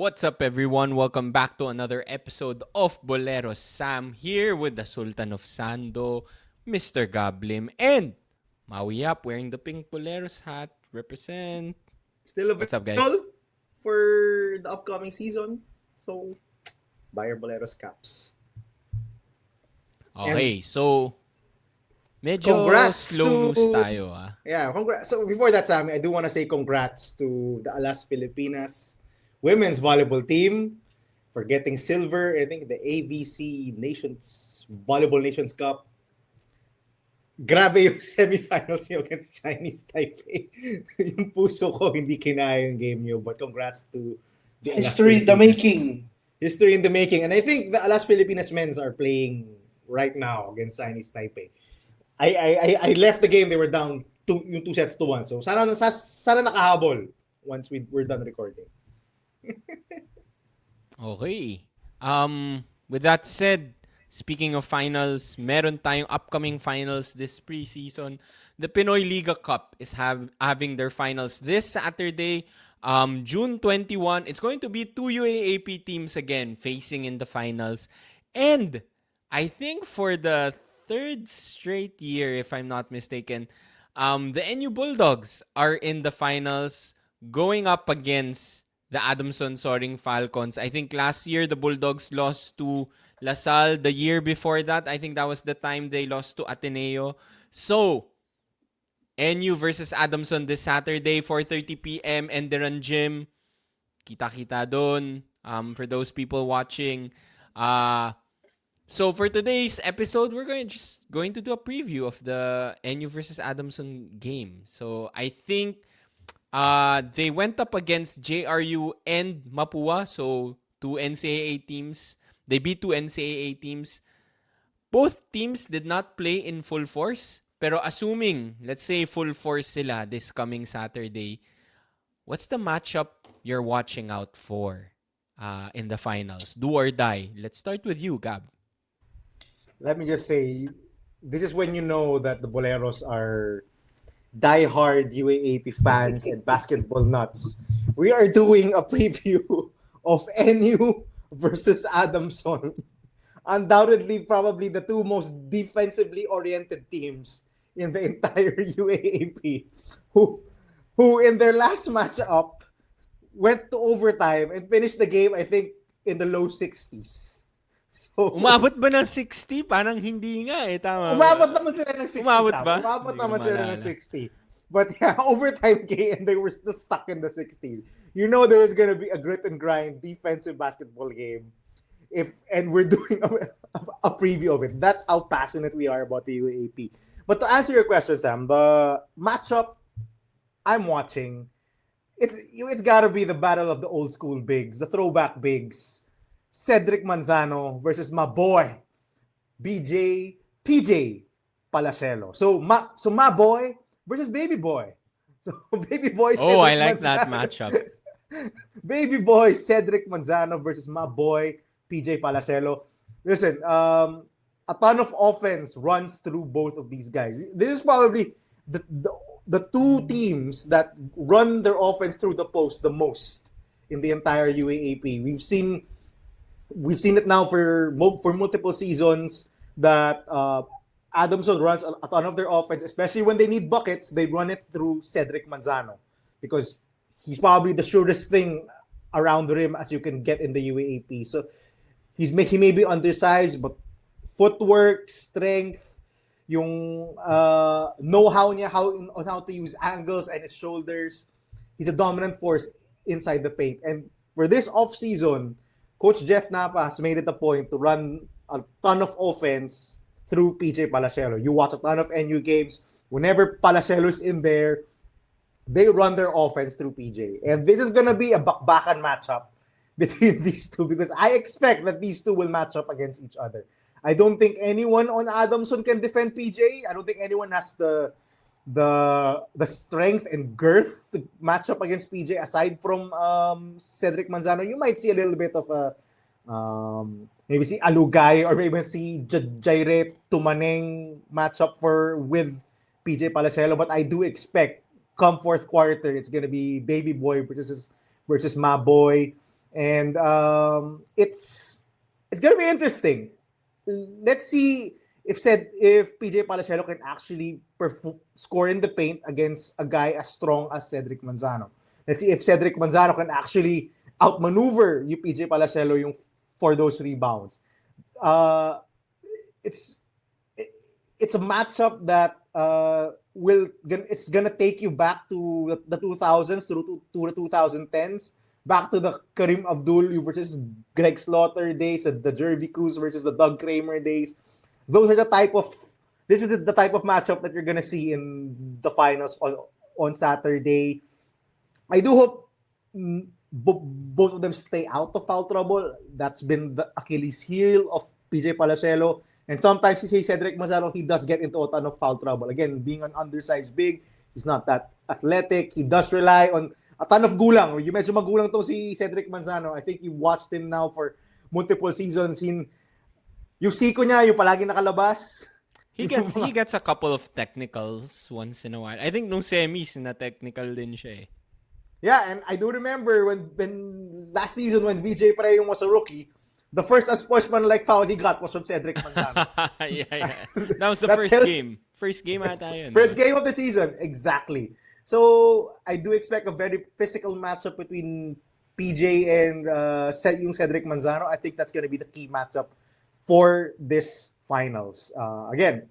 What's up, everyone? Welcome back to another episode of Boleros. Sam here with the Sultan of Sando, Mr. Gablim, and Maui up wearing the pink Boleros hat. Represent. Still What's up, guys? available for the upcoming season. So, buy your Boleros caps. Okay, so medyo Congrats slow to... news tayo. Yeah, congrats. So, before that, Sam, I do want to say congrats to the Alas Filipinas women's volleyball team for getting silver. I think the AVC Volleyball Nations Cup. Grabe yung semifinals niyo against Chinese Taipei. Yung puso ko hindi kinaya yung game niyo. But congrats to the History in the making. History in the making. And I think the Alas Filipinas men's are playing right now against Chinese Taipei. I left the game. They were down 2 sets to 1. So sana nakahabol once we're done recording. Okay. With that said, speaking of finals, meron tayong upcoming finals this preseason. The Pinoyliga Cup is having their finals this Saturday, June 21. It's going to be 2 UAAP teams again facing in the finals. And I think for the third straight year, if I'm not mistaken, the NU Bulldogs are in the finals going up against the Adamson Falcons. I think last year the Bulldogs lost to LaSalle. The year before that, I think that was the time they lost to Ateneo. So, NU versus Adamson this Saturday, 4:30 p.m. Enderan Gym. Kita-kita doon for those people watching. So for today's episode, we're going to do a preview of the NU versus Adamson game. So I think they went up against JRU and Mapua, so two NCAA teams. They beat two NCAA teams. Both teams did not play in full force. Pero assuming, let's say full force sila this coming Saturday, what's the matchup you're watching out for in the finals? Do or die? Let's start with you, Gab. Let me just say, this is when you know that the Boleros are die-hard UAAP fans and basketball nuts. We are doing a preview of NU versus Adamson. Undoubtedly, probably the two most defensively oriented teams in the entire UAAP who in their last matchup went to overtime and finished the game, I think, in the low 60s. So, umabot ba ng 60? Parang hindi nga eh. Tama. Umabot naman sila ng 60. Umabot ba? Umabot naman sila ng 60. But yeah, overtime game and they were still stuck in the 60s. You know there was going to be a grit and grind defensive basketball game. And we're doing a preview of it. That's how passionate we are about the UAAP. But to answer your question, Sam, the matchup I'm watching, it's got to be the battle of the old school bigs, the throwback bigs. Cedric Manzano versus my boy, PJ Palacelo. So my boy versus baby boy. So baby boy Cedric I like Manzano. that matchup. Baby boy Cedric Manzano versus my boy, PJ Palacelo. Listen, a ton of offense runs through both of these guys. This is probably the two teams that run their offense through the post the most in the entire UAAP. We've seen it now for multiple seasons that Adamson runs a ton of their offense, especially when they need buckets. They run it through Cedric Manzano because he's probably the surest thing around the rim as you can get in the UAAP. So he may be undersized, but footwork, strength, yung know-how niya on how to use angles and his shoulders. He's a dominant force inside the paint. And for this off-season, Coach Jeff Napa has made it a point to run a ton of offense through PJ Palacelo. You watch a ton of NU games. Whenever Palacelo is in there, they run their offense through PJ. And this is going to be a bakbakan matchup between these two because I expect that these two will match up against each other. I don't think anyone on Adamson can defend PJ. I don't think anyone has the strength and girth to match up against PJ aside from Cedric Manzano. You might see a little bit of a maybe see Alugay or maybe see Jaire Tumaneng match up with PJ Palacelo, but I do expect come fourth quarter it's going to be baby boy versus my boy. And it's gonna be interesting. Let's see if PJ Palacielo can actually score in the paint against a guy as strong as Cedric Manzano. Let's see if Cedric Manzano can actually outmaneuver yung PJ Palacielo yung for those rebounds. It's it's a matchup that it's gonna take you back to the 2000s to the 2010s, back to the Kareem Abdul versus Greg Slaughter days, the Jervy Cruz versus the Doug Kramer days. Those are the type of this is the type of matchup that you're gonna see in the finals on Saturday. I do hope both of them stay out of foul trouble. That's been the Achilles heel of PJ Palacielo. And sometimes you say Cedric Manzano, he does get into a ton of foul trouble. Again, being an undersized big, he's not that athletic. He does rely on a ton of gulang. You medyo magulang to si Cedric Manzano. I think you watched him now for multiple seasons. Yung siko niya, yung palagi nakalabas. He gets a couple of technicals once in a while. I think nung semis na technical din siya eh. Yeah, and I do remember when last season when VJ Preyong was a rookie, the first unsportsmanlike foul he got was from Cedric Manzano. yeah. That was the first game. First game ata yun. First game of the season, exactly. So, I do expect a very physical matchup between PJ and yung Cedric Manzano. I think that's going to be the key matchup for this finals. Again,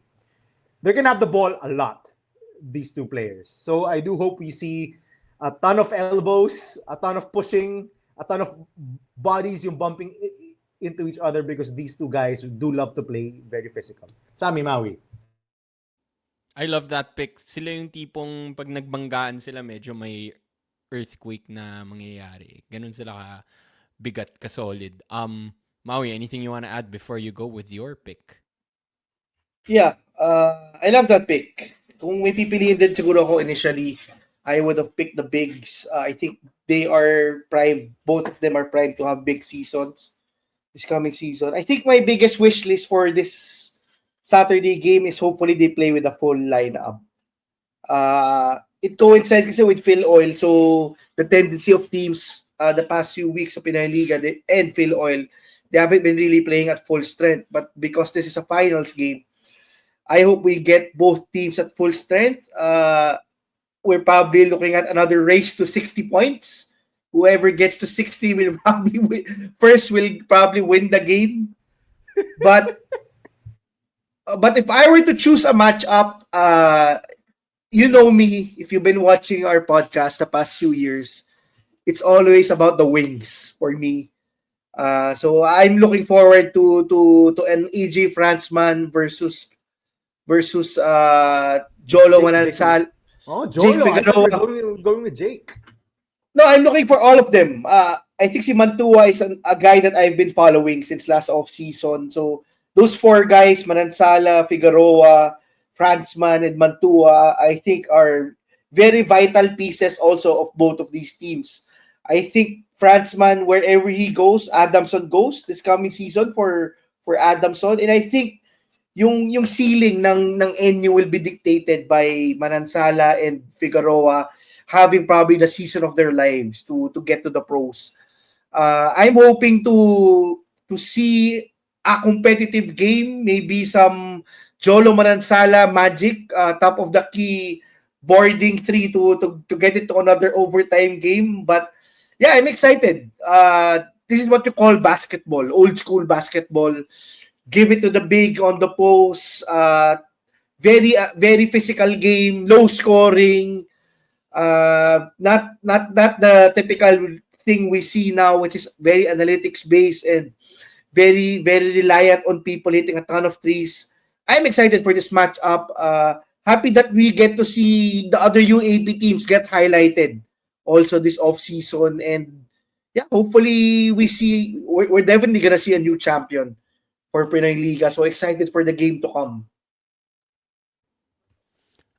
they're going to have the ball a lot, these two players. So, I do hope we see a ton of elbows, a ton of pushing, a ton of bodies yung bumping into each other because these two guys do love to play very physical. Sami, Maui. I love that pick. Sila yung tipong pag nagbanggaan sila, medyo may earthquake na mangyayari. Ganun sila ka bigat, ka solid. Maui, anything you want to add before you go with your pick? Yeah, I love that pick. Kung may pipiliin din siguro ako initially, I would have picked the bigs. I think they are prime. Both of them are prime to have big seasons this coming season. I think my biggest wish list for this Saturday game is hopefully they play with a full lineup. It coincides kasi with Phil Oil, so the tendency of teams the past few weeks of Pinoyliga and Phil Oil, they haven't been really playing at full strength. But because this is a finals game, I hope we get both teams at full strength. We're probably looking at another race to 60 points. Whoever gets to 60 will probably win the game. But if I were to choose a matchup, you know me, if you've been watching our podcast the past few years, it's always about the wings for me. So I'm looking forward to an EJ Franzman versus Jolo Manansal. Oh, Jolo. I thought we're going with Jake. No, I'm looking for all of them. I think si Mantua is a guy that I've been following since last off-season. So those four guys, Manansala, Figueroa, Franzman, and Mantua, I think are very vital pieces also of both of these teams. I think Franzman, wherever he goes, Adamson goes this coming season for Adamson. And I think yung ceiling ng NU will be dictated by Manansala and Figueroa having probably the season of their lives to get to the pros. I'm hoping to see a competitive game, maybe some Jolo Manansala magic, top of the key boarding three to get it to another overtime game. But yeah, I'm excited. This is what you call basketball, old school basketball. Give it to the big on the post. Very physical game, low scoring. Not the typical thing we see now, which is very analytics based and very reliant on people hitting a ton of threes. I'm excited for this matchup. Happy that we get to see the other UAP teams get highlighted also this off season, and yeah, hopefully we're definitely gonna see a new champion for Pinoyliga. So excited for the game to come.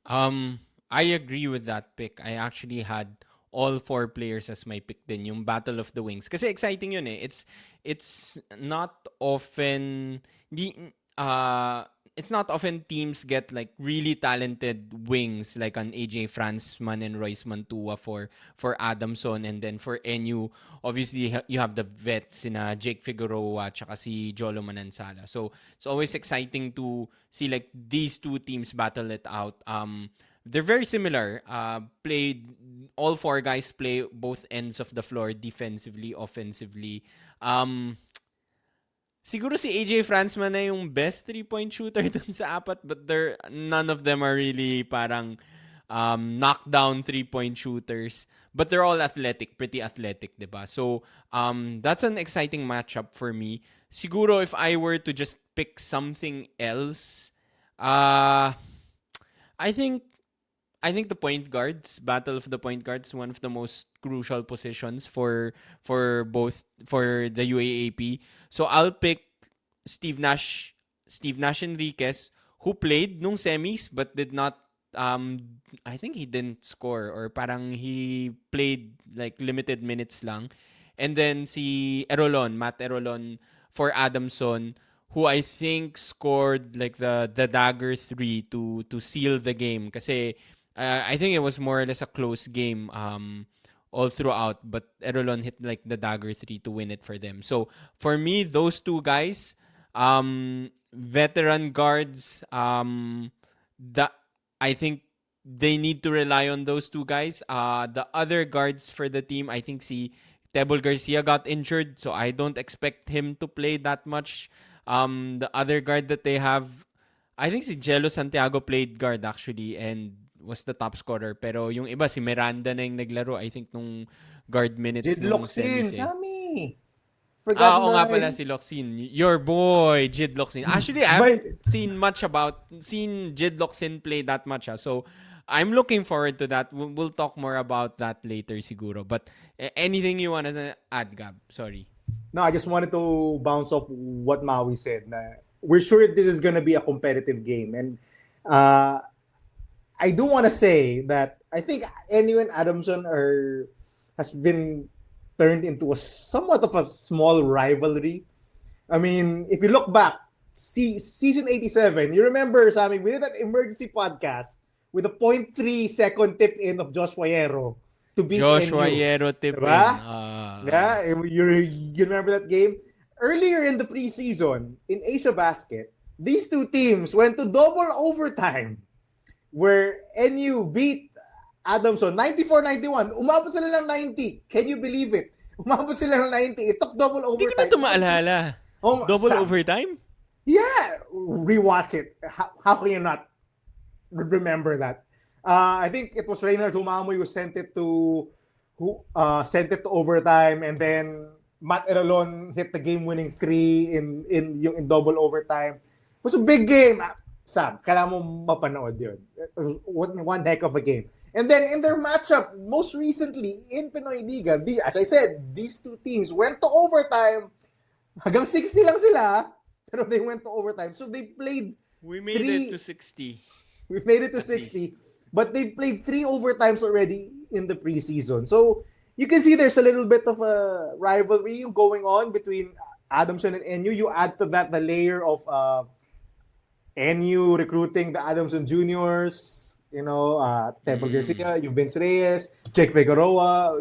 I agree with that pick. I actually had all four players as my pick din, yung Battle of the Wings. Kasi exciting yun eh. It's not often, it's not often teams get like really talented wings like an AJ Franzman and Royce Mantua for Adamson, and then for NU obviously you have the vets in Jake Figueroa tsaka si Jolo Manansala. So it's always exciting to see like these two teams battle it out. They're very similar. All four guys play both ends of the floor defensively, offensively. Um, Siguro si AJ Franzman na yung best three-point shooter dun sa apat, but none of them are really parang knockdown three-point shooters. But they're all athletic, pretty athletic, diba? So that's an exciting matchup for me. Siguro if I were to just pick something else, I think the point guards, battle of the point guards, one of the most crucial positions for the UAAP. So I'll pick Steve Nash Enriquez, who played nung semis but did not I think he didn't score, or parang he played like limited minutes lang. And then si Matt Erolon for Adamson, who I think scored like the dagger 3 to seal the game kasi I think it was more or less a close game all throughout, but Erolon hit like the dagger 3 to win it for them. So for me, those two guys, veteran guards, that I think they need to rely on those two guys. The other guards for the team, I think si Tebol Garcia got injured, so I don't expect him to play that much. The other guard that they have, I think si Jello Santiago played guard actually and was the top scorer. Pero yung iba, si Miranda na yung naglaro, I think, nung guard minutes Jid nung Locsin, semis eh. Sammy. Forgot Oo nga my... pala si Locsin. Your boy, Jid Locsin. Actually, I haven't seen Jid Locsin play that much. So, I'm looking forward to that. We'll talk more about that later siguro. But anything you want to add, Gab? Sorry. No, I just wanted to bounce off what Maui said. We're sure this is going to be a competitive game. And I do want to say that I think NU and Adamson has been turned into somewhat of a small rivalry. I mean, if you look back, season 87, you remember, Sammy, we did that emergency podcast with a 0.3 second tip in of Josh Wayero to beat Joshua NU. Yero tip Diba? in. Yeah, you remember that game? Earlier in the preseason, in Asia Basket, these two teams went to double overtime where NU beat Adamson 94-91. Umabot sila ng 90. Can you believe it? Umabot sila ng 90. It took double Hindi ko overtime. na ito maalala. Double overtime? Yeah. Rewatch it. How can you not remember that? I think it was Reynard Humamoy who sent it to overtime, and then Matt Erolon hit the game-winning 3 in double overtime. It was a big game. Sam, kailangan mo mapanood yun. It was one heck of a game. And then in their matchup, most recently in Pinoyliga, as I said, these two teams went to overtime. Hanggang 60 lang sila, pero they went to overtime. So they played We made it to 60. We made it to 60. But they played 3 overtimes already in the preseason. So you can see there's a little bit of a rivalry going on between Adamson and NU. You add to that the layer of NU recruiting the Adamson Juniors, Temple Garcia, yung Vince Reyes, Jake Figueroa,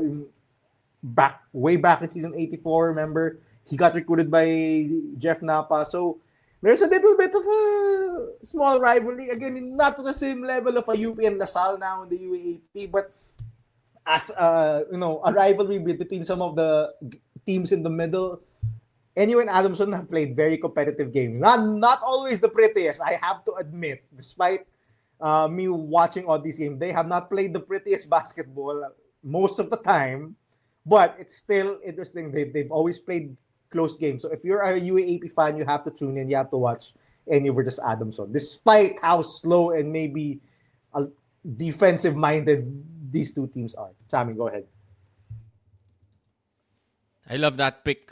way back in season 84, remember? He got recruited by Jeff Napa. So there's a little bit of a small rivalry. Again, not to the same level of a UP and LaSalle now in the UAAP, but as a rivalry between some of the teams in the middle. NU and Adamson have played very competitive games. Not always the prettiest, I have to admit. Despite me watching all these games, they have not played the prettiest basketball most of the time. But it's still interesting. They've always played close games. So if you're a UAAP fan, you have to tune in. You have to watch NU versus Adamson. Despite how slow and maybe defensive-minded these two teams are. Sammy, go ahead. I love that pick.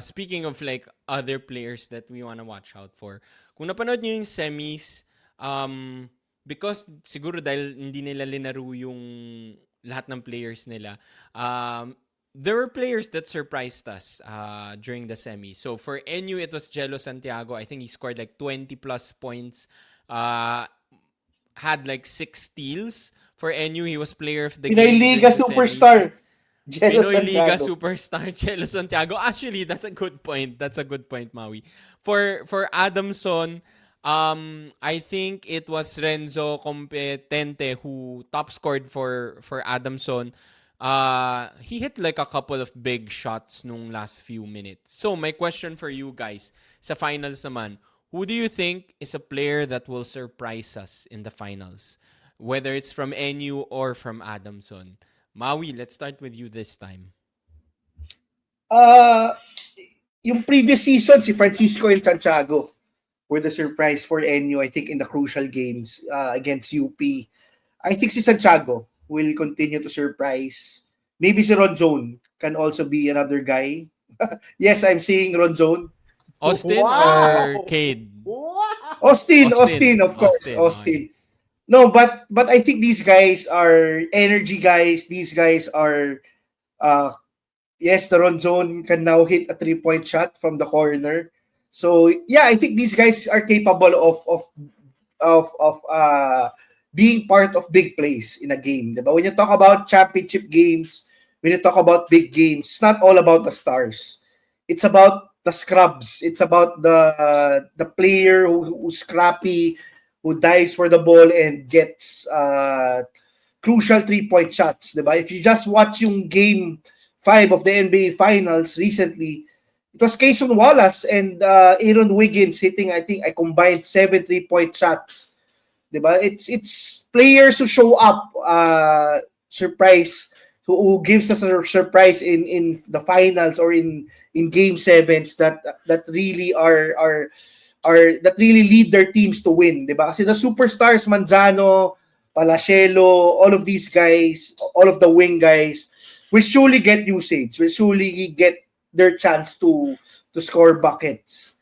Speaking of like other players that we want to watch out for. Kung napanood nyo yung semis, because siguro dahil hindi nila linaro yung lahat ng players nila, there were players that surprised us during the semi. So for NU, it was Jello Santiago. I think he scored like 20 plus points. Had like 6 steals. For NU, he was player of the game Pinoyliga during the semis. superstar, Jello Pinoyliga Santiago. superstar Chelo Santiago. Actually, that's a good point. That's a good point, Maui. For Adamson, I think it was Renzo Competente who top scored for Adamson. He hit like a couple of big shots nung last few minutes. So my question for you guys, sa finals naman, who do you think is a player that will surprise us in the finals? Whether it's from NU or from Adamson. Maui, let's start with you this time. Uh, yung previous season, si Francisco and Santiago were the surprise for NU, I think, in the crucial games against UP. I think si Santiago will continue to surprise. Maybe si Ronzone can also be another guy. Yes, I'm saying Ronzone. Austin Wow! or Cade? Wow! Austin, of course, Austin. Okay. No, but I think these guys are energy guys. These guys are yes, the Ronzone can now hit a 3-point shot from the corner. So yeah, I think these guys are capable of being part of big plays in a game. Diba? When you talk about championship games, when you talk about big games, it's not all about the stars. It's about the scrubs. It's about the player who's scrappy, who dives for the ball and gets crucial 3-point shots. Diba? If you just watch yung game 5 of the NBA Finals recently, it was Cason Wallace and Aaron Wiggins hitting, I think, I combined 7 3-point shots. Diba? It's players who show up, surprise, who gives us a surprise in the finals or in game sevens that really are that really lead their teams to win, diba? Kasi the superstars, Manzano, Palacielo, all of these guys, all of the wing guys, will surely get usage, will surely get their chance to score buckets.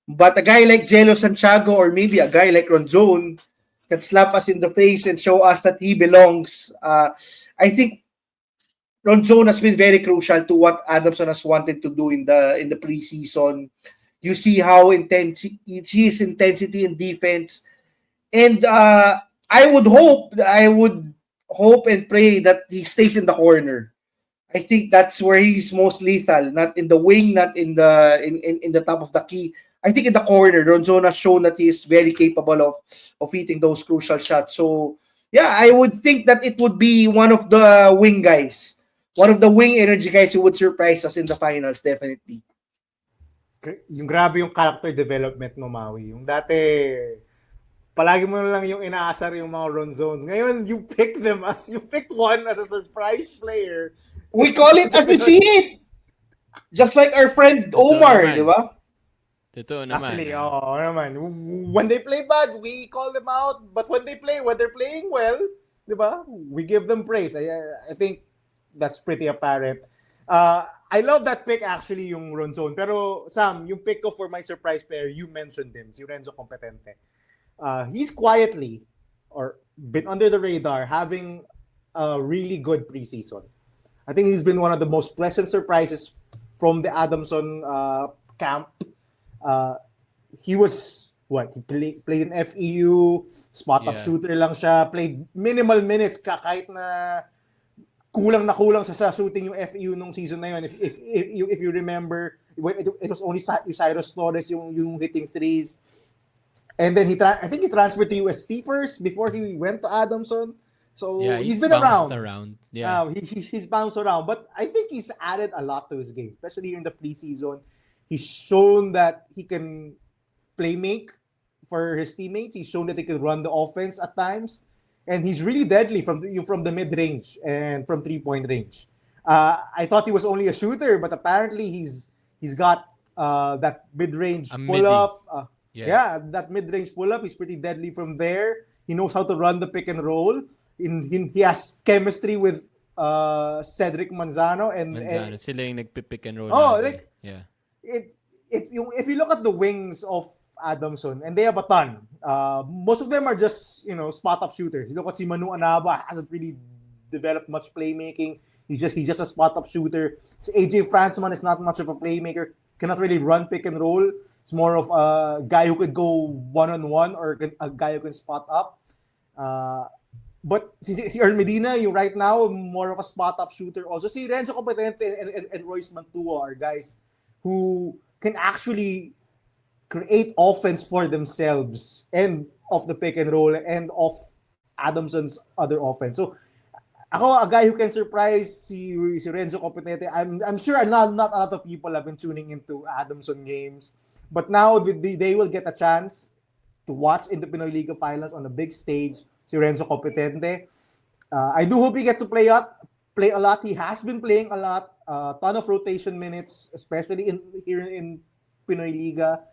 But a guy like Jello Santiago or maybe a guy like Ronzone can slap us in the face and show us that he belongs. I think Ronzone has been very crucial to what Adamson has wanted to do in the preseason. You see how intense his intensity in defense, and I would hope and pray that he stays in the corner. I think that's where he's most lethal, not in the wing, not in the top of the key. I think in the corner, Ronzone has shown that he is very capable of hitting those crucial shots. So yeah, I would think that it would be one of the wing guys, one of the wing energy guys who would surprise us in the finals, definitely. Yung grabe yung character development mo, Maui. Yung dati, palagi mo na lang yung inaasar yung mga Ronzones. Ngayon, you picked one as a surprise player. We call it as we see it. Just like our friend Omar, di ba? Totoo naman. Actually, naman. When they play bad, we call them out. But when they're playing well, di ba? We give them praise. I think that's pretty apparent. I love that pick actually, yung Ronzone. Pero Sam, yung pick ko for my surprise player, you mentioned him, si Renzo Competente. He's quietly or been under the radar, having a really good preseason. I think he's been one of the most pleasant surprises from the Adamson camp. He was he played in FEU, spot-up shooter lang siya, played minimal minutes kahit na kulang sa shooting yung FEU nung season na yun. If you remember, it was only Cyrus Torres yung hitting threes. And then I think he transferred to UST first before he went to Adamson. So yeah, he's been around. Yeah. He's bounced around. But I think he's added a lot to his game, especially here in the preseason. He's shown that he can make for his teammates. He's shown that he can run the offense at times. And he's really deadly from the mid-range and from three-point range. I thought he was only a shooter, but apparently he's got that mid-range pull-up. That mid-range pull-up. He's pretty deadly from there. He knows how to run the pick and roll. He has chemistry with Cedric Manzano. Sila yung nagpipick and roll. If you look at the wings of Adamson, and they have a ton. Most of them are just, spot-up shooters. You look at si Manu Anaba, hasn't really developed much playmaking. He's just a spot up shooter. So AJ Franzman is not much of a playmaker. Cannot really run pick and roll. It's more of a guy who could go one-on-one or a guy who can spot up. But si Earl Medina, yung right now, more of a spot-up shooter also. Si Renzo Competente and Royce Mantua are guys who can actually create offense for themselves and off the pick and roll and off Adamson's other offense. So, ako, a guy who can surprise si Renzo Competente. I'm sure not a lot of people have been tuning into Adamson games. But now, they will get a chance to watch in the Pinoyliga Finals on a big stage si Renzo Competente. I do hope he gets to play a lot. He has been playing a lot. Ton of rotation minutes, especially here in Pinoyliga.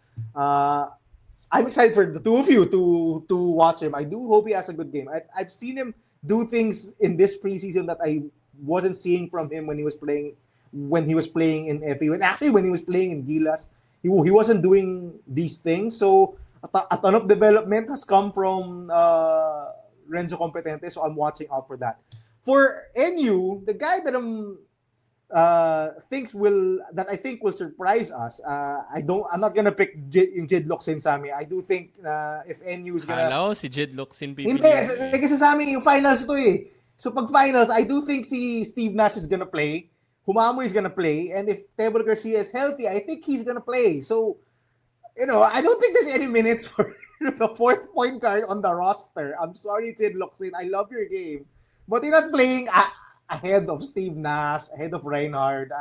I'm excited for the two of you to watch him. I do hope he has a good game. I've seen him do things in this preseason that I wasn't seeing from him when he was playing in FEU. And actually, when he was playing in Gilas, he wasn't doing these things. So a ton of development has come from Renzo Competente. So I'm watching out for that. For NU, the guy that I think will surprise us. I'm not gonna pick Jid Locsin sa amin. I do think if NU is gonna Hello, si Jid Locsin pipili. Hindi kasi sa amin yung finals to eh. So pag finals, I do think si Steve Nash is gonna play. Humamo is gonna play, and if Tebor Garcia is healthy, I think he's gonna play. So, I don't think there's any minutes for the fourth point guard on the roster. I'm sorry, Jid Locsin. I love your game, but you're not playing ahead of Steve Nash, ahead of Reinhard,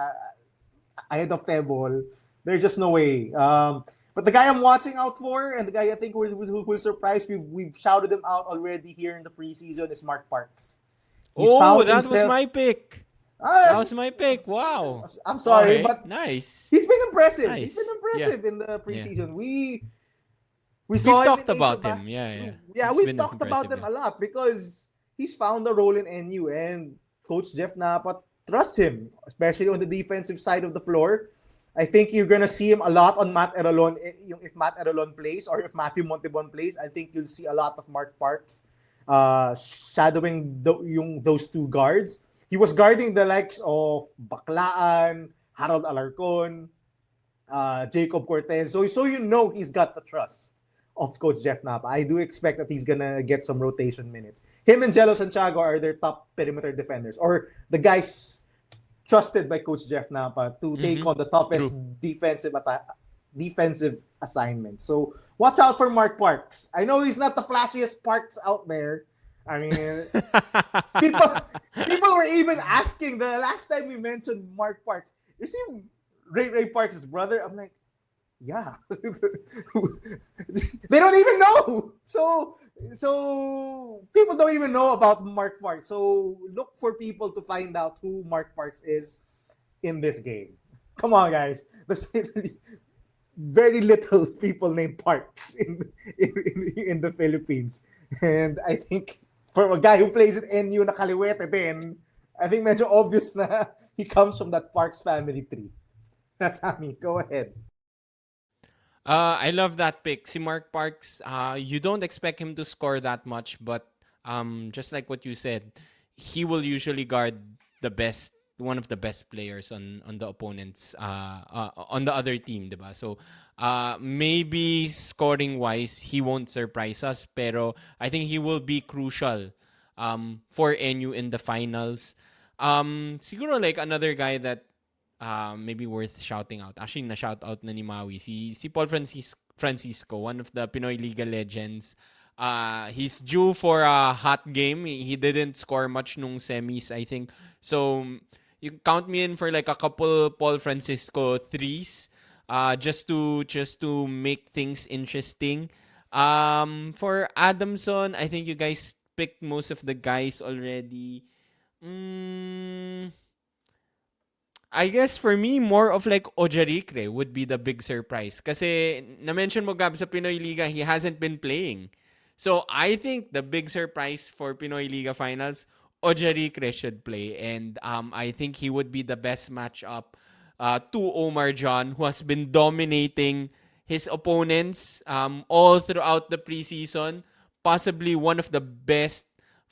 ahead of Tebol. There's just no way. But the guy I'm watching out for, and the guy I think will surprise, we've shouted him out already here in the preseason, is Mark Parks. That was my pick. That was my pick. Wow. I'm sorry, Okay, but nice. he's been impressive. Nice. He's been impressive in the preseason. We We've saw him talked in about Asia him. Yeah. Yeah, It's we've been talked about impressive, him a lot because he's found a role in NU, and Coach Jeff Napa trusts him, especially on the defensive side of the floor. I think you're gonna see him a lot on Matt Erolon. If Matt Erolon plays or if Matthew Montebon plays, I think you'll see a lot of Mark Parks shadowing those two guards. He was guarding the likes of Baclaan, Harold Alarcon, Jacob Cortez. So he's got the trust of Coach Jeff Napa. I do expect that he's gonna get some rotation minutes. Him and Jello Santiago are their top perimeter defenders, or the guys trusted by Coach Jeff Napa to take on the toughest defensive assignment. So watch out for Mark Parks. I know he's not the flashiest Parks out there. I mean, people were even asking the last time we mentioned Mark Parks, is he Ray Parks' brother? I'm like, yeah. They don't even know. So people don't even know about Mark Parks. So look for people to find out who Mark Parks is in this game. Come on, guys. There's very little people named Parks in the Philippines. And I think for a guy who plays at NU na kaliwete din, I think medyo obvious na he comes from that Parks family tree. That's Ami. Go ahead. I love that pick. Si Mark Parks, you don't expect him to score that much, but just like what you said, he will usually guard one of the best players on the opponents, on the other team, diba? So maybe scoring wise, he won't surprise us, pero I think he will be crucial for NU in the finals. Siguro like another guy that maybe worth shouting out. Actually, na-shout out na ni Maui. Si Paul Francisco, one of the Pinoyliga legends. He's due for a hot game. He didn't score much nung semis, I think. So, you count me in for like a couple Paul Francisco threes. Just to make things interesting. For Adamson, I think you guys picked most of the guys already. I guess for me, more of like Ojarikre would be the big surprise. Kasi na-mention mo, Gab, sa Pinoy Liga, he hasn't been playing. So I think the big surprise for Pinoy Liga Finals, Ojarikre should play. And I think he would be the best matchup to Omar John, who has been dominating his opponents all throughout the preseason. Possibly one of the best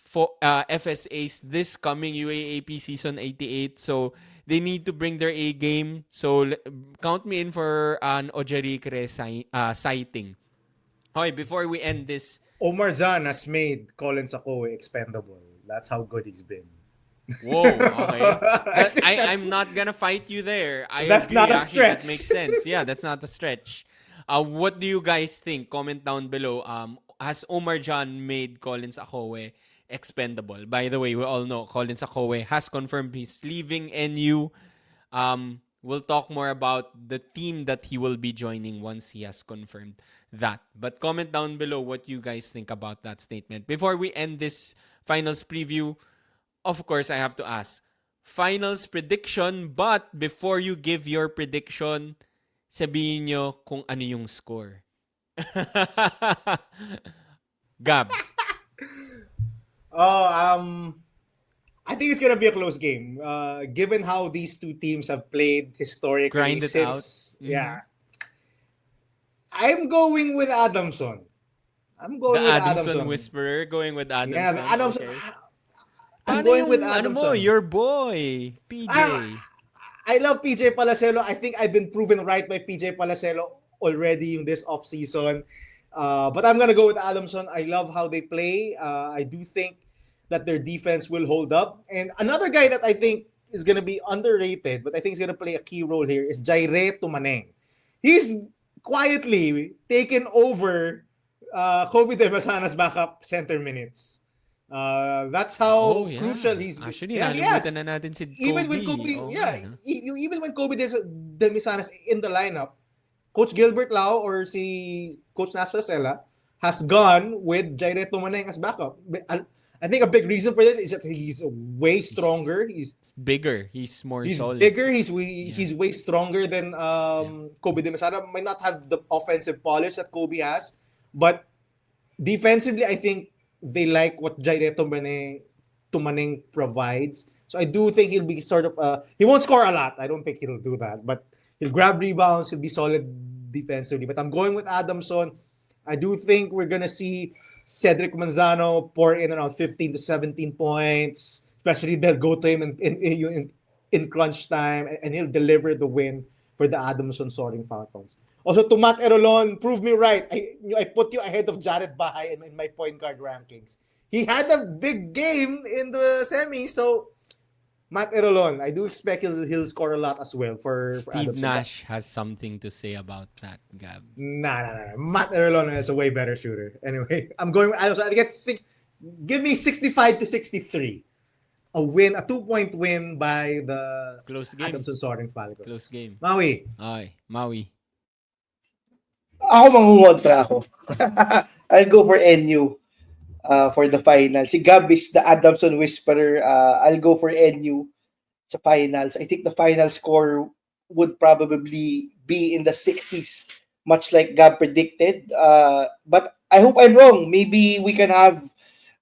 FSAs this coming UAAP season 88. So they need to bring their A game. So count me in for an Ojarikre sighting. Okay, before we end this, Omar Zan has made Colin Sakoe expendable. That's how good he's been. whoa, okay. I think I'm not gonna fight you there. I that's agree. not a Actually, that stretch. makes sense. Yeah, that's not a stretch. What do you guys think? Comment down below. Has Omar John made Collins Akowe expendable? By the way, we all know Collins Akowe has confirmed he's leaving NU. We'll talk more about the team that he will be joining once he has confirmed that. But comment down below what you guys think about that statement. Before we end this finals preview, of course, I have to ask, finals prediction, but before you give your prediction, sabihin nyo kung ano yung score. Gab. I think it's gonna be a close game. Given how these two teams have played historically Grind it out. since, yeah. I'm going with Adamson. I'm The going with Adamson Whisperer going with Adamson. Yeah, the Adamson. Okay. I'm Paano going yung, with ano mo, Adamson. your boy, PJ. I love PJ Palacelo. I think I've been proven right by PJ Palacelo already in this offseason. But I'm going to go with Adamson. I love how they play. I do think that their defense will hold up. And another guy that I think is going to be underrated, but I think is going to play a key role here is Jaire Tumaneng. He's quietly taken over Kobe De Basana's backup center minutes. That's how crucial he's been. Actually, Yeah, nalimutan na natin si Kobe. Even when Kobe, Oh, yeah, man. even when Kobe De Misanas in the lineup, Coach Gilbert Lau or si Coach Nasser Sela has gone with Jaire Tumaneng as backup. I think a big reason for this is that he's way stronger. He's bigger. He's more solid. bigger. He's way stronger than Kobe De Mesana. Might not have the offensive polish that Kobe has, but defensively, I think they like what Jaire Tumaneng provides. So I do think he'll be sort of he won't score a lot. I don't think he'll do that, but he'll grab rebounds. He'll be solid defensively. But I'm going with Adamson. I do think we're gonna see Cedric Manzano pour in around 15 to 17 points. Especially they'll go to him in crunch time, and he'll deliver the win for the Adamson Soaring Falcons. Also, to Matt Erolon, prove me right. I put you ahead of Jared Bahay in my point guard rankings. He had a big game in the semi, so Matt Erolon, I do expect he'll score a lot as well for Steve Adamson. Nash has something to say about that, Gab. Nah. Matt Erolon is a way better shooter. Anyway, I'm going with Adamson. Give me 65 to 63. A 2-point win by the Close game. Adamson Soaring Falcons. Close game. Maui. Ay, Maui. Ako mangungontra ako. I'll go for NU for the finals. Si Gab is the Adamson Whisperer. I'll go for NU sa finals. I think the final score would probably be in the 60s, much like Gab predicted. But I hope I'm wrong. Maybe we can have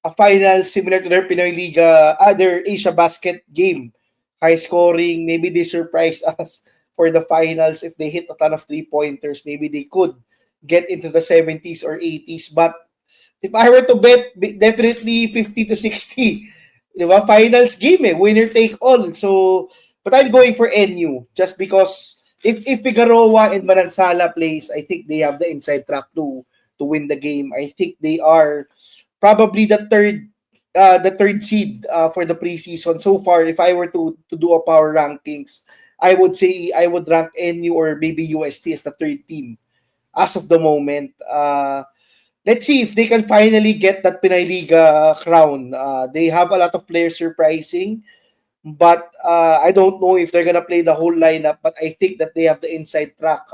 a final similar to their Pinoyliga, their Asia Basket game. High scoring. Maybe they surprise us for the finals. If they hit a ton of 3-pointers, maybe they could get into the 70s or 80s. But if I were to bet, definitely 50 to 60. Diba? Finals game, winner take all. So, but I'm going for NU just because if Figueroa and Manansala plays, I think they have the inside track to win the game. I think they are probably the third seed for the preseason. So far, if I were to do a power rankings, I would say I would rank NU or maybe UST as the third team as of the moment. Let's see if they can finally get that Pinoyliga crown. They have a lot of players surprising, but I don't know if they're gonna play the whole lineup. But I think that they have the inside track.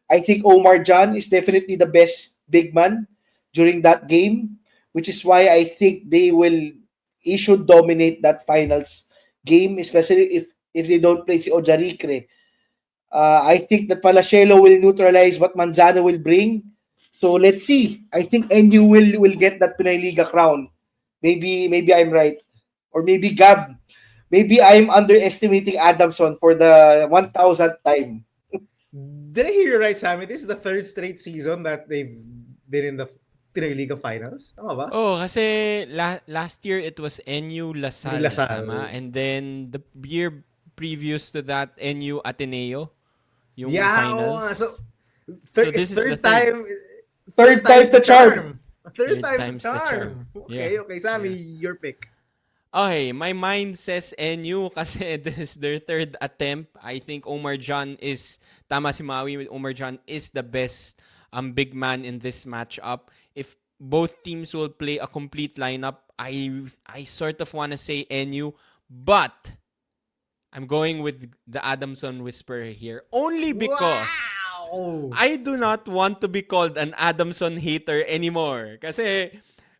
I think Omar Jan is definitely the best big man during that game, which is why I think he should dominate that finals game, especially if they don't play si Ojarikre. I think that Palacelo will neutralize what Manzano will bring. So let's see. I think NU will get that Pinoyliga crown. Maybe I'm right. Or maybe Gab. Maybe I'm underestimating Adamson for the 1,000th time. Did I hear you right, Sammy? This is the third straight season that they've been in the Pinoyliga Finals. Tama ba? Oh, kasi last year it was NU Yung Lasal, tama? Lasal. And then the year previous to that, NU Ateneo, yung Yeah, oo nga. So, finals. So it's this is the third third. time. Third Third time's time's the the charm. charm. Third Third time's the time's the charm. charm. Yeah. Okay, Sammy, Yeah. your pick. Okay, my mind says NU kasi this is their third attempt. I think Omar John is, tama si Maui, with Omar John is the best big man in this matchup. If both teams will play a complete lineup, I sort of want to say NU, but I'm going with the Adamson Whisperer here only because Wow! I do not want to be called an Adamson hater anymore. Kasi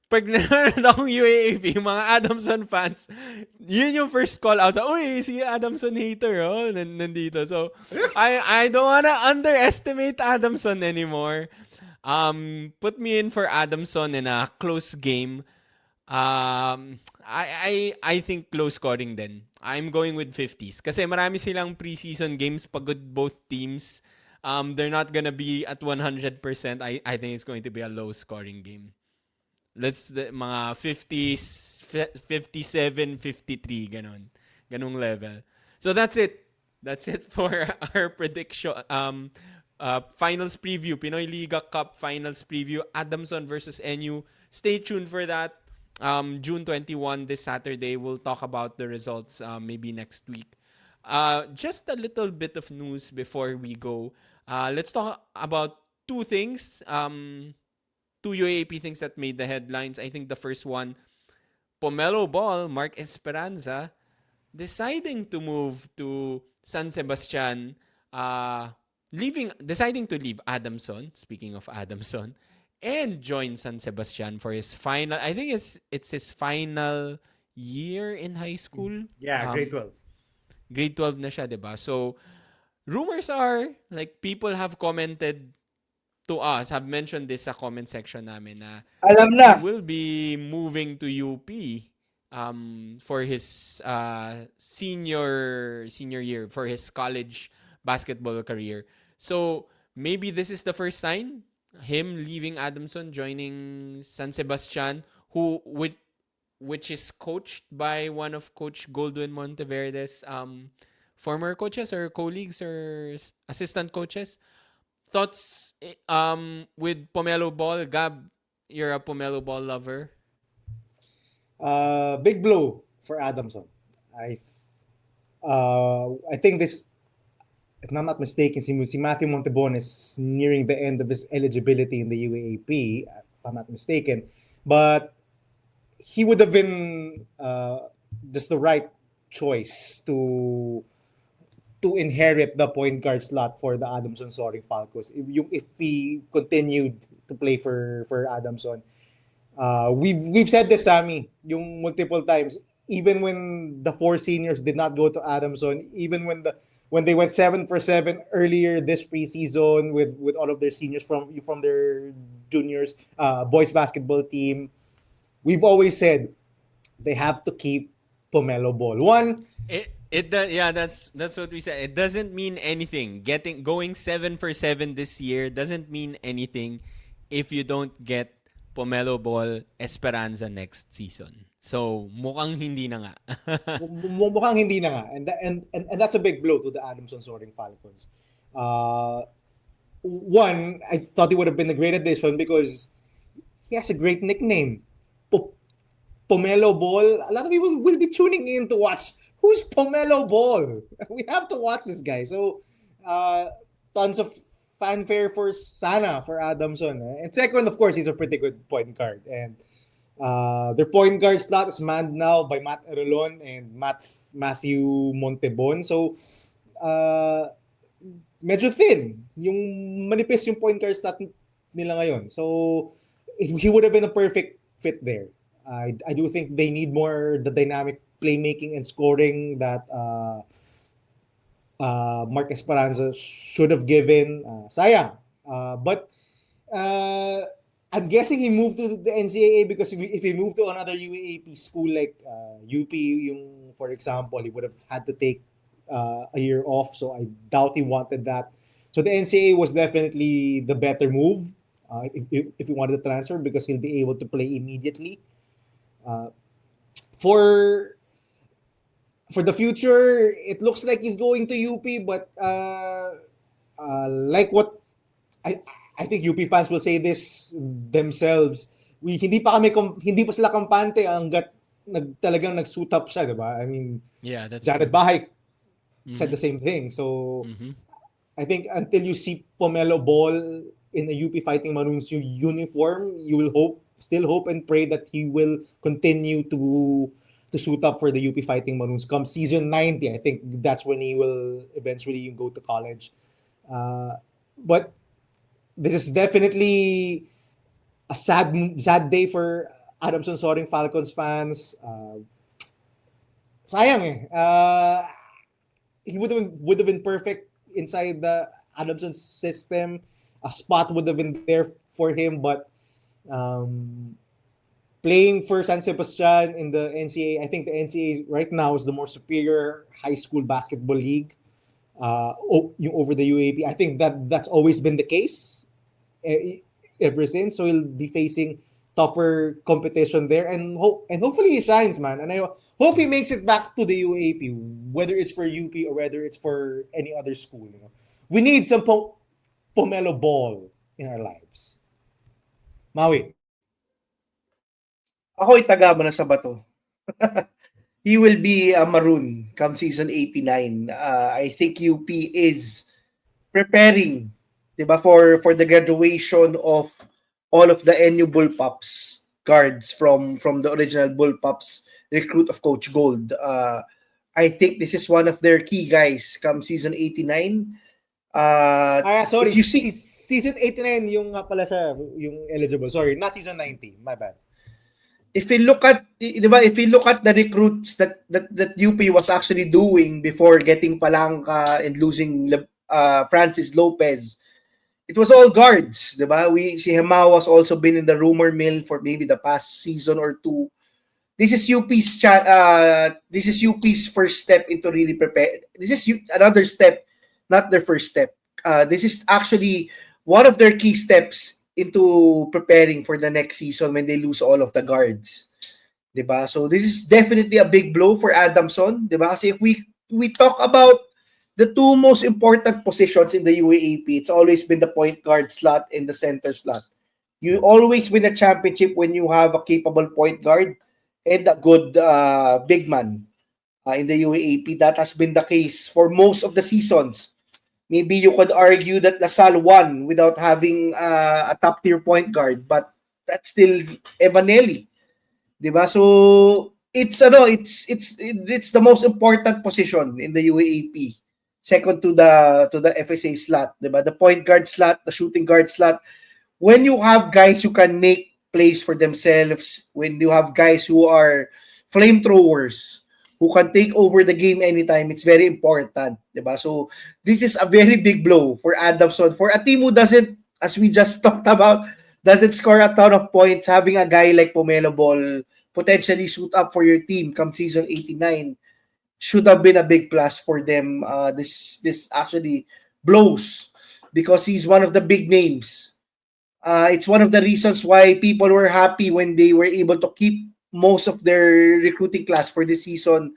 pag nanonood akong UAAP, yung mga Adamson fans, yun yung first call out sa, uy, si Adamson hater, oh, nandito. So, I don't wanna underestimate Adamson anymore. Put me in for Adamson in a close game. I think close scoring din. I'm going with 50s. Kasi marami silang preseason games pagod both teams. They're not gonna be at 100%. I think it's going to be a low scoring game. Mga 50s, 57, 53, ganong level. So that's it. That's it for our prediction. Finals preview, Pinoyliga Cup finals preview, Adamson versus NU. Stay tuned for that. June 21, this Saturday, we'll talk about the results maybe next week. Just a little bit of news before we go. Let's talk about two things. Two UAAP things that made the headlines. I think the first one, Pomelo Ball, Mark Esperanza, deciding to move to San Sebastian, deciding to leave Adamson, speaking of Adamson, and join San Sebastian for his final, I think it's his final year in high school. Yeah, grade 12. Grade 12 na siya, diba? So, rumors are, like, people have commented to us, have mentioned this sa comment section namin na Alam he na. will be moving to UP for his senior year, for his college basketball career. So maybe this is the first sign, him leaving Adamson, joining San Sebastian, which is coached by one of Coach Goldwyn Monteverde's former coaches or colleagues or assistant coaches. Thoughts with Pomelo Ball? Gab, you're a Pomelo Ball lover. Big blow for Adamson. I think this, if I'm not mistaken, si Matthew Montebon is nearing the end of his eligibility in the UAAP, if I'm not mistaken. But he would have been just the right choice to inherit the point guard slot for the Adamson Soaring Falcons. If he continued to play for Adamson. We've said this, Sammy, yung multiple times. Even when the four seniors did not go to Adamson, even when they went 7 for 7 earlier this preseason with all of their seniors from their juniors boys basketball team, we've always said they have to keep Pomelo Ball. That's what we said. It doesn't mean anything. Going 7 for 7 this year doesn't mean anything if you don't get Pomelo Ball Esperanza next season. So, mukhang hindi na nga. Mukhang hindi na nga. And that's a big blow to the Adamson Soaring Falcons. One, I thought he would have been a great addition because he has a great nickname. Pomelo Ball. A lot of people will be tuning in to watch. Who's Pomelo Ball? We have to watch this guy. So, tons of fanfare for Adamson. And second, of course, he's a pretty good point guard. And their point guard slot is manned now by Matt Erolon and Matthew Montebon. So, medyo thin. Manipis yung point guard slot nila ngayon. So, he would have been a perfect fit there. I do think they need more the dynamic playmaking and scoring that Mark Esperanza should have given. Sayang. But I'm guessing he moved to the NCAA because if he moved to another UAAP school like UP, for example, he would have had to take a year off. So I doubt he wanted that. So the NCAA was definitely the better move. if he wanted to transfer, because he'll be able to play immediately. Uh, for the future, it looks like he's going to UP, but like what I I think UP fans will say this themselves. Hindi pa sila kampante hangga't talagang nag-suit up siya, 'di ba? I mean, Yeah, that's Jared true. Bahay said the same thing. So I think until you see Pomelo ball in a UP Fighting Maroons uniform, you will still hope and pray that he will continue to suit up for the UP Fighting Maroons come season 90. I think that's when he will eventually go to college. But this is definitely a sad day for Adamson Falcons fans. Sayang eh. He would have been perfect inside the Adamson system. A spot would have been there for him, but playing for San Sebastian in the NCAA, I think the NCAA right now is the more superior high school basketball league. Yung over the UAP, I think that's always been the case ever since. So he'll be facing tougher competition there, and hopefully he shines, man. And I hope he makes it back to the UAP, whether it's for UP or whether it's for any other school. You know, we need some Pomelo ball in our lives. Maui. Ako itaga mo na sa bato. He will be a maroon come season 89. I think UP is preparing, 'di ba, for the graduation of all of the NU Bullpups guards from the original Bullpups recruit of Coach Gold. I think this is one of their key guys come season 89. Sorry, if you see season 89 yung nga pala siya, yung eligible. Sorry, not season 90. My bad. If we look at, di ba, if we look at the recruits that UP was actually doing before getting Palanca and losing Francis Lopez, it was all guards, di ba? Si Hemao has also been in the rumor mill for maybe the past season or two. This is UP's first step into really prepare. This is another step, not their first step. This is actually one of their key steps into preparing for the next season when they lose all of the guards. Diba? So this is definitely a big blow for Adamson. Diba? Kasi if we talk about the two most important positions in the UAAP, it's always been the point guard slot and the center slot. You always win a championship when you have a capable point guard and a good big man in the UAAP. That has been the case for most of the seasons. Maybe you could argue that LaSalle won without having a top-tier point guard, but that's still Evanelli, diba? So it's the most important position in the UAAP, second to the FSA slot, diba? The point guard slot, the shooting guard slot. When you have guys who can make plays for themselves, when you have guys who are flamethrowers, who can take over the game anytime, it's very important, diba? So this is a very big blow for Adamson, for a team who doesn't, as we just talked about, doesn't score a ton of points. Having a guy like Pomelo Ball potentially suit up for your team come season 89 should have been a big plus for them. This actually blows because he's one of the big names. It's one of the reasons why people were happy when they were able to keep most of their recruiting class for this season,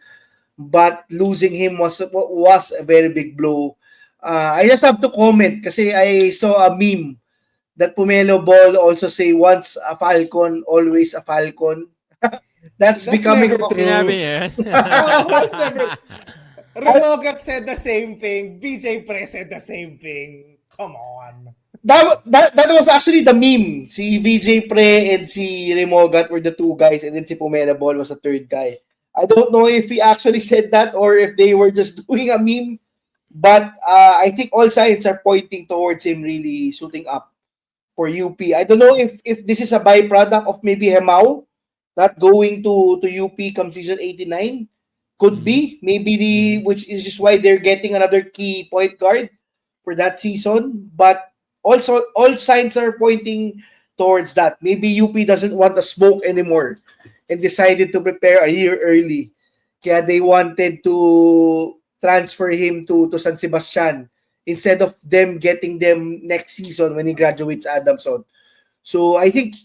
but losing him was a very big blow. I just have to comment kasi I saw a meme that Pomelo Ball also say once a Falcon, always a Falcon. That's becoming never true. Sinabi niya. That's never. Remogat said the same thing. BJ Pre said the same thing. Come on. That was actually the meme. Si VJ Pre and si Remogat were the two guys, and then si Pomelo Ball was the third guy. I don't know if he actually said that or if they were just doing a meme, but I think all signs are pointing towards him really suiting up for UP. I don't know if this is a byproduct of maybe Hemao not going to UP come season 89. Could be. Maybe which is just why they're getting another key point guard for that season. But also, all signs are pointing towards that. Maybe UP doesn't want the smoke anymore and decided to prepare a year early. Kaya they wanted to transfer him to San Sebastian instead of them getting them next season when he graduates Adamson. So I think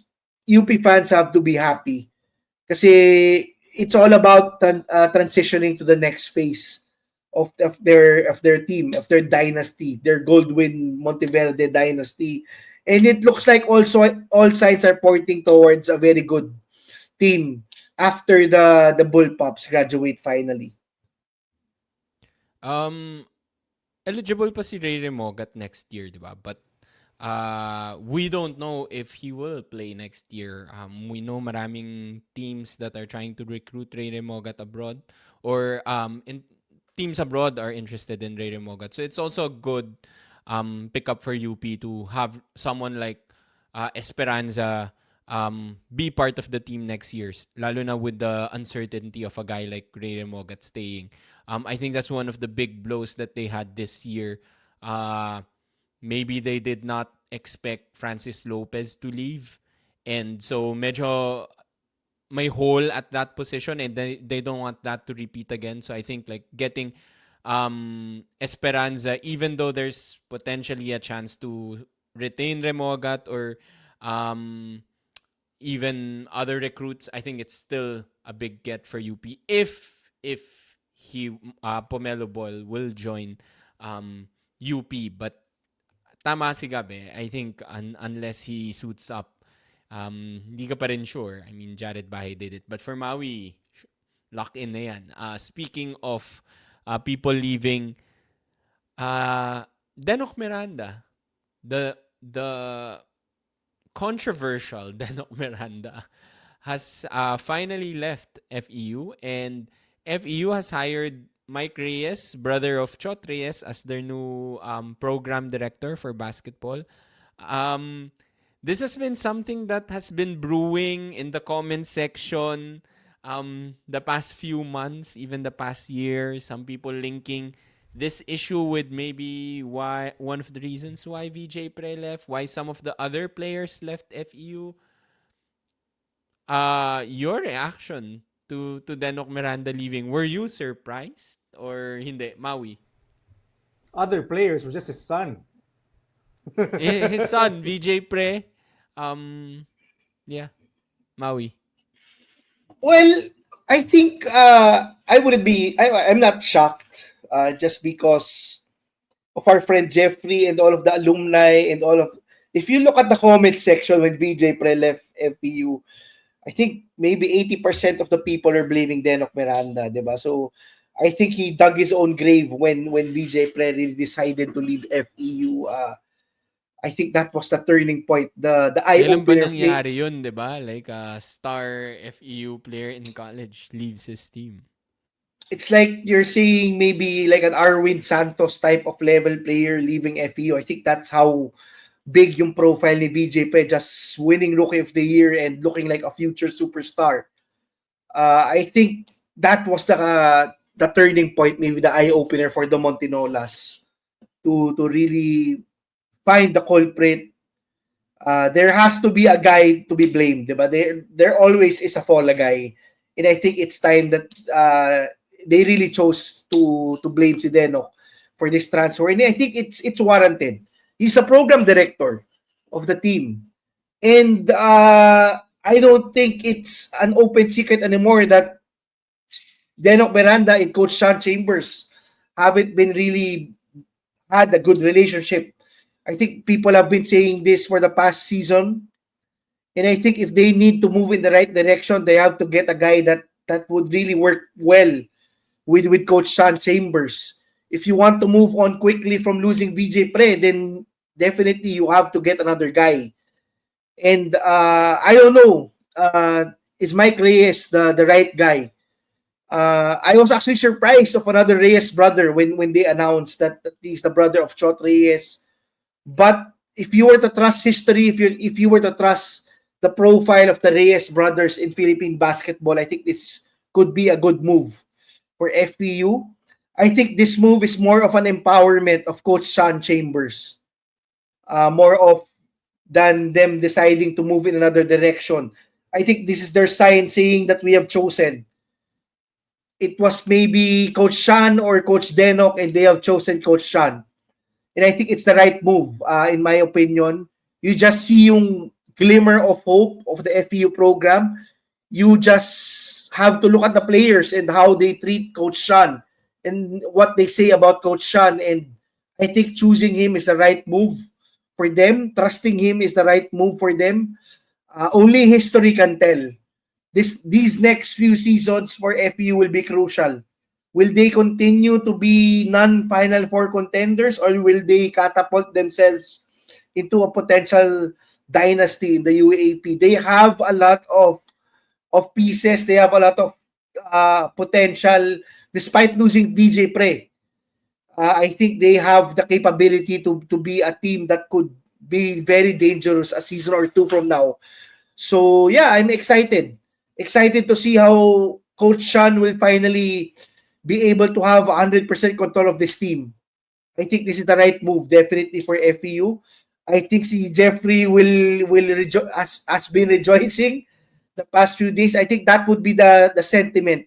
UP fans have to be happy kasi it's all about transitioning to the next phase of their team, of their dynasty, their Goldwyn Monteverde dynasty. And it looks like also all signs are pointing towards a very good team after the Bullpups graduate finally. Um, eligible pa si Ray Remogat next year, di ba? But we don't know if he will play next year. We know maraming teams that are trying to recruit Ray Remogat abroad, or teams abroad are interested in Ray Remogat. So it's also a good pickup for UP to have someone like Esperanza be part of the team next year, lalo na with the uncertainty of a guy like Ray Remogat staying. I think that's one of the big blows that they had this year. Maybe they did not expect Francis Lopez to leave. And so medyo may hole at that position, and they don't want that to repeat again. So I think like getting Esperanza, even though there's potentially a chance to retain Remogat or even other recruits, I think it's still a big get for UP if he Pomelo Ball will join UP. But tama si Gabe, I think unless he suits up, hindi ka pa rin sure. I mean, Jared Bahay did it. But for Maui, lock in na yan. Speaking of people leaving, Denok Miranda, the controversial Denok Miranda has finally left FEU, and FEU has hired Mike Reyes, brother of Chot Reyes, as their new program director for basketball. This has been something that has been brewing in the comment section the past few months, even the past year. Some people linking this issue with maybe why one of the reasons why VJ Pre left, why some of the other players left FEU. Your reaction to Denok Miranda leaving, were you surprised or hindi, Maui? Other players were just his son. His son VJ Pre, yeah, Maui. Well, I think I wouldn't be. I'm not shocked just because of our friend Jeffrey and all of the alumni and all of. If you look at the comment section when VJ Pre left FPU, I think maybe 80% of the people are blaming Denok Miranda, diba? So I think he dug his own grave when VJ Pre really decided to leave FEU. I think that was the turning point, the eye Kailan ba opener. nangyari yun, di ba? Like a star FEU player in college leaves his team. It's like you're saying maybe like an Arwin Santos type of level player leaving FEU. I think that's how big yung profile ni VJ Pre, just winning Rookie of the Year and looking like a future superstar. I think that was the turning point, maybe the eye opener for the Montinolas to really find the culprit. There has to be a guy to be blamed, diba? There always is a fall guy, and I think it's time that they really chose to blame si Denok for this transfer, and I think it's warranted. He's a program director of the team, and I don't think it's an open secret anymore that Denok Miranda and Coach Sean Chambers haven't been really had a good relationship. I think people have been saying this for the past season. And I think if they need to move in the right direction, they have to get a guy that would really work well with Coach Sean Chambers. If you want to move on quickly from losing VJ Pre, then definitely you have to get another guy. And I don't know, is Mike Reyes the right guy? I was actually surprised of another Reyes brother when they announced that he's the brother of Chot Reyes. But if you were to trust history, if you were to trust the profile of the Reyes brothers in Philippine basketball, I think this could be a good move for FPU. I think this move is more of an empowerment of Coach Sean Chambers, more of than them deciding to move in another direction. I think this is their sign saying that we have chosen. It was maybe Coach Sean or Coach Denok, and they have chosen Coach Sean. And I think it's the right move, in my opinion. You just see yung glimmer of hope of the FEU program. You just have to look at the players and how they treat Coach Sean and what they say about Coach Sean. And I think choosing him is the right move for them. Trusting him is the right move for them. Only history can tell. These next few seasons for FEU will be crucial. Will they continue to be non-Final Four contenders, or will they catapult themselves into a potential dynasty in the UAAP? They have a lot of pieces. They have a lot of potential despite losing DJ Pre. I think they have the capability to be a team that could be very dangerous a season or two from now. So yeah, I'm excited. Excited to see how Coach Sean will finally be able to have 100% control of this team. I think this is the right move, definitely for FEU. I think si Jeffrey has been rejoicing the past few days. I think that would be the sentiment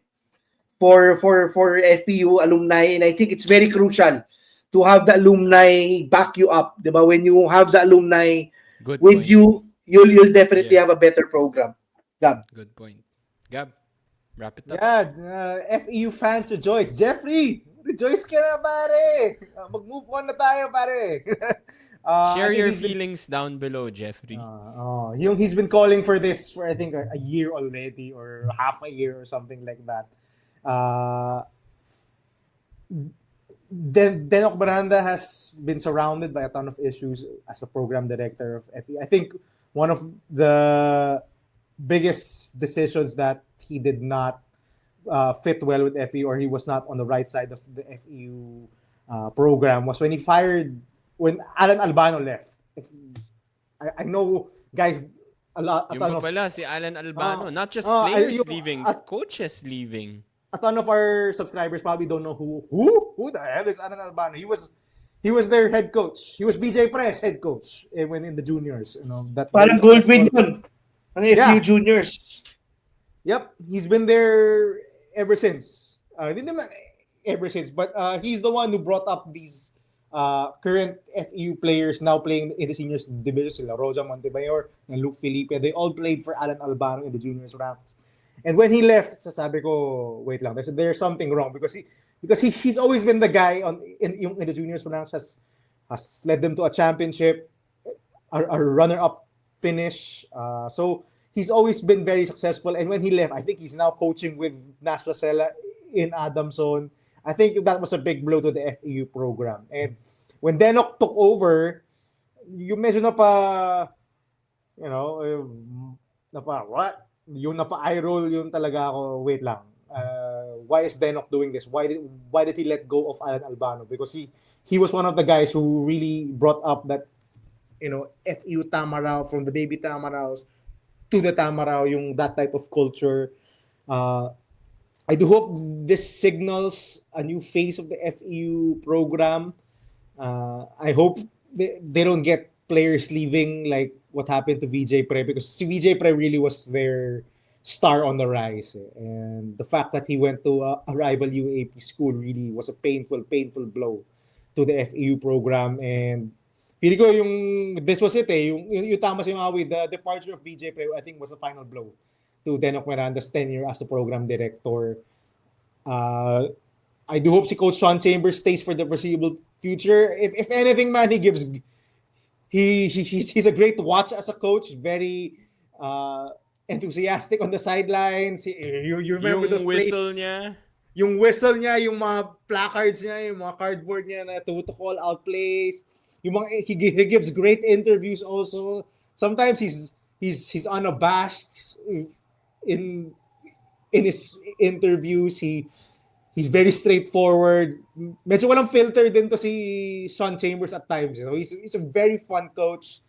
for FEU alumni, and I think it's very crucial to have the alumni back you up, diba? When you have the alumni Good with point. you'll definitely Yeah. have a better program. Gab. Good point. Gab, wrap it up. Yeah, FEU fans rejoice. Jeffrey, rejoice ka na, pare. Mag-move on na tayo, pare. I Share think your he's been- feelings down below, Jeffrey. he's been calling for this for I think a year already, or half a year or something like that. Denok Miranda has been surrounded by a ton of issues as the program director of FE. I think one of the biggest decisions that he did not fit well with FE, or he was not on the right side of the FEU program, was when Alan Albano left. I know, guys, a Yung ton pa of pala, si Alan Albano. Not just ay, players yung- leaving, at- coaches leaving. a ton of our subscribers probably don't know who the hell is Alan Albano. He was their head coach. He was BJ Press head coach when in the juniors. That Parang very Goldwyn successful- yun. Ang FEU Yeah. juniors. Yep, he's been there ever since. Hindi naman ever since, but he's the one who brought up these current FEU players now playing in the seniors division. Sila Rosa Montemayor and Luke Felipe. They all played for Alan Albano in the juniors ranks. And when he left, sabi ko, wait lang, there's something wrong because he's always been the guy in the juniors ranks, has led them to a championship, a runner-up finish. So he's always been very successful. And when he left, I think he's now coaching with Nash Rosella in Adamson. I think that was a big blow to the FEU program. And when Denok took over, yung medyo what? Yung eye roll yung talaga ako, wait lang. Why is Denok doing this? Why did he let go of Alan Albano? Because he was one of the guys who really brought up that FEU Tamaraw, from the baby Tamaraws to the Tamaraw, yung that type of culture. I do hope this signals a new phase of the FEU program. I hope they don't get players leaving like what happened to VJ Pre, because VJ Pre really was their star on the rise. And the fact that he went to a rival UAP school really was a painful blow to the FEU program. And pili ko this was it yung tama si Maui, the departure of VJ Pre, I think, was a final blow to Denok Miranda's tenure as a program director. I do hope si Coach Sean Chambers stays for the foreseeable future. If anything, man, he's a great watch as a coach. Very enthusiastic on the sidelines. You remember Yung those whistle niya. Yung whistle niya, yung mga placards niya, yung mga cardboard niya na to call out plays. Yung mga, he gives great interviews also. Sometimes he's unabashed in his interviews. He's very straightforward. Medyo walang filter din to si Sean Chambers at times. He's a very fun coach.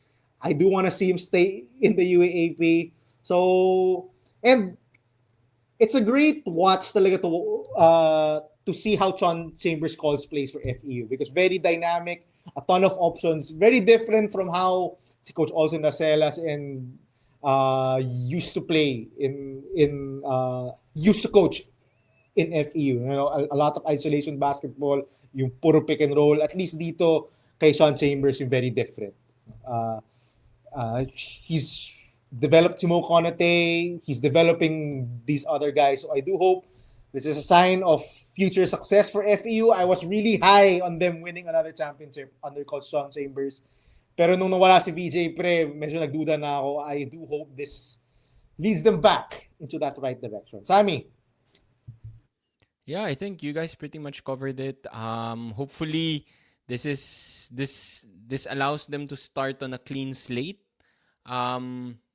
I do want to see him stay in the UAAP. So, and it's a great watch talaga to see how Sean Chambers calls plays for FEU, because very dynamic, a ton of options, very different from how si Coach Olsen Nacelas and used to play used to coach in FEU. A lot of isolation basketball, yung puro pick and roll. At least dito kay Sean Chambers, yung very different. He's developed Timo Konate. He's developing these other guys. So I do hope this is a sign of future success for FEU. I was really high on them winning another championship under Coach Sean Chambers. Pero nung nawala si VJ Pre, medyo nagduda na ako. I do hope this leads them back into that right direction. Sammy? Yeah, I think you guys pretty much covered it. Hopefully this allows them to start on a clean slate.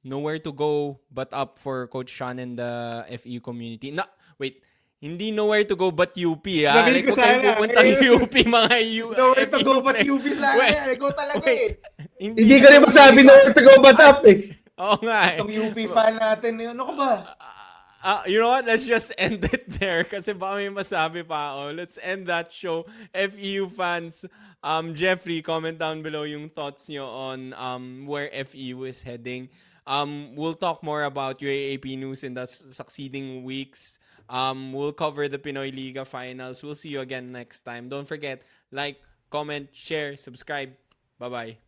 Nowhere to go but up for Coach Sean and the FEU community. Wait, hindi nowhere to go but UP, ah. Sabihin Like, ko huwag kayong sana, pupuntang eh. UP, mga Nowhere to FEU, go but pre. UP sana. Wait, Go talaga wait. Hindi ko rin masabi na to go back up eh. Oo nga eh. Itong UP fan natin. Ano ka ba? You know what? Let's just end it there kasi baka may masabi pa ako. Let's end that show. FEU fans, Jeffrey, comment down below yung thoughts nyo on where FEU is heading. We'll talk more about UAAP news in the succeeding weeks. We'll cover the Pinoyliga finals. We'll see you again next time. Don't forget, like, comment, share, subscribe. Bye-bye.